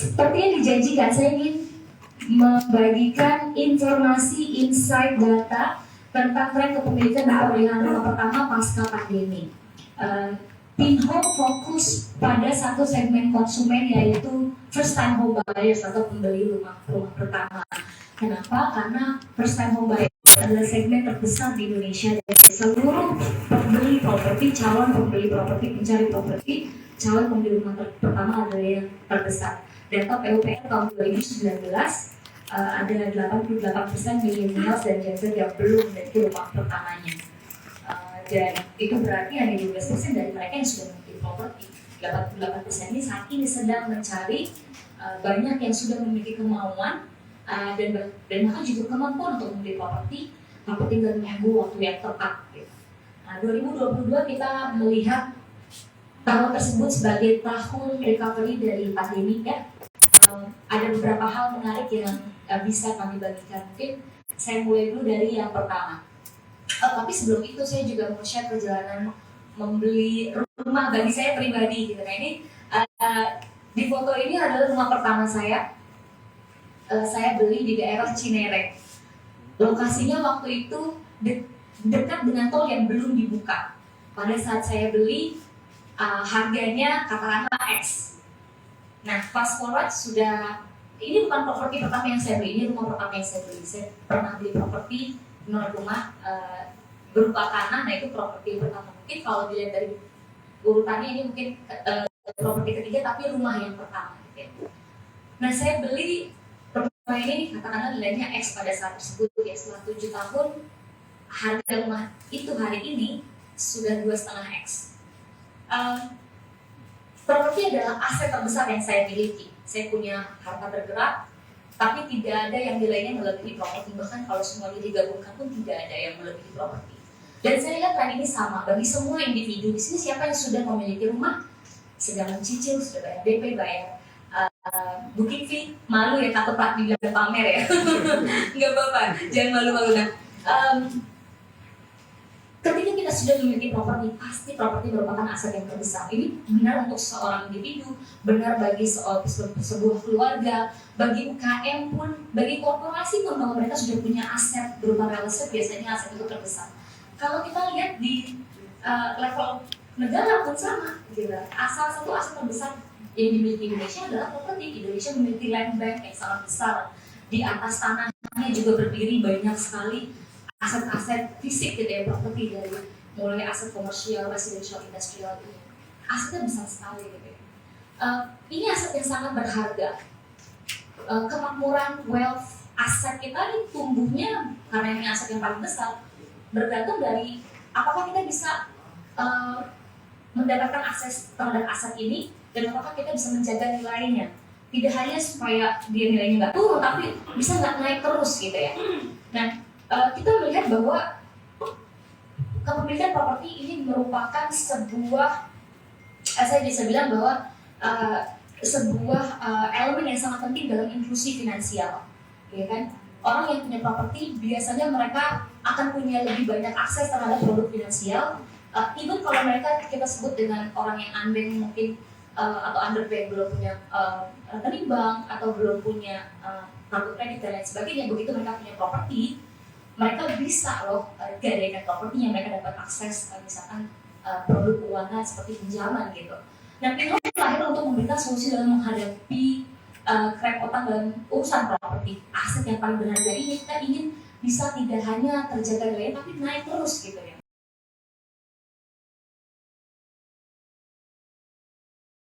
Seperti yang dijanjikan, saya ingin membagikan informasi, insight, data tentang tren kepemilikan dan pemilihan rumah pertama pasca pandemi. Pinhome fokus pada satu segmen konsumen, yaitu first time home buyers atau pembeli rumah pertama. Kenapa? Karena first time home buyers adalah segmen terbesar di Indonesia dari seluruh pembeli properti, calon pembeli properti, pencari properti, calon pembeli rumah pertama adalah yang terbesar. Data PUPR tahun 2019 ada 88% millennials dan Gen Z yang belum memiliki rumah pertamanya. Dan itu berarti hanya 12% dari mereka yang sudah memiliki properti. 88% ini saat ini sedang mencari, banyak yang sudah memiliki kemauan dan bahkan juga kemampuan untuk membeli properti, tapi tinggal menunggu waktu yang tepat. Nah, 2022 kita melihat tahun tersebut sebagai tahun recovery dari pandemi ya. Ada beberapa hal menarik yang bisa kami bagikan. Mungkin saya mulai dulu dari yang pertama. Tapi sebelum itu saya juga mau share perjalanan membeli rumah bagi saya pribadi gitu. Nah ini di foto ini adalah rumah pertama saya. Saya beli di daerah Cinere. Lokasinya waktu itu dekat dengan tol yang belum dibuka. Pada saat saya beli harganya katakanlah X. Nah, fast forward sudah, ini bukan properti pertama yang saya beli, ini rumah pertama yang saya beli. Saya pernah beli properti rumah berupa tanah, nah itu properti pertama. Mungkin kalau dilihat dari urutannya ini mungkin properti ketiga, tapi rumah yang pertama. Gitu. Nah, saya beli rumah ini katakanlah nilainya X pada saat tersebut ya. Setelah 7 tahun, harga rumah itu hari ini sudah 2,5X. Properti adalah aset terbesar yang saya miliki. Saya punya harta bergerak, tapi tidak ada yang nilainya melebihi properti. Bahkan kalau semuanya digabungkan pun tidak ada yang melebihi properti. Dan saya lihat tren ini sama bagi semua individu. Di sini siapa yang sudah memiliki rumah, sedang mencicil, sudah bayar DP, bayar booking fee, malu ya takut Pak dibilang pamer ya. Nggak apa-apa, jangan malu-malu. Nah, ketika kita sudah memiliki properti, pasti properti merupakan aset yang terbesar. Ini benar untuk seorang individu, benar bagi sebuah keluarga, bagi UKM pun, bagi korporasi pun, kalau mereka sudah punya aset berupa real estate, biasanya aset itu terbesar. Kalau kita lihat di level negara pun sama, gitu. Asal satu aset terbesar yang dimiliki Indonesia adalah properti. Indonesia memiliki land bank yang sangat besar. Di atas tanahnya juga berdiri banyak sekali aset-aset fisik gitu ya, properti dari mulai aset komersial, residential, industrial ini. Asetnya besar sekali gitu ya. Ini aset yang sangat berharga. Kemakmuran wealth aset kita ini tumbuhnya karena ini aset yang paling besar, bergantung dari apakah kita bisa mendapatkan akses terhadap aset ini dan apakah kita bisa menjaga nilainya. Tidak hanya supaya dia nilainya nggak turun, tapi bisa nggak naik terus gitu ya. Nah, kita melihat bahwa kepemilikan properti ini merupakan sebuah, saya bisa bilang bahwa sebuah elemen yang sangat penting dalam inklusi finansial, ya kan? Orang yang punya properti biasanya mereka akan punya lebih banyak akses terhadap produk finansial. Even kalau mereka kita sebut dengan orang yang unbank mungkin atau underbank, belum punya rekening bank atau belum punya kartu kredit dan lain sebagainya, begitu mereka punya properti, mereka bisa loh gadaikan propertinya, mereka dapat akses misalkan produk keuangan seperti pinjaman gitu. Nah, Pinhome lahir untuk memberikan solusi dalam menghadapi kerepotan dalam urusan properti. Aset yang paling berharga ini kita ingin bisa tidak hanya terjaga nilainya tapi naik terus gitu ya.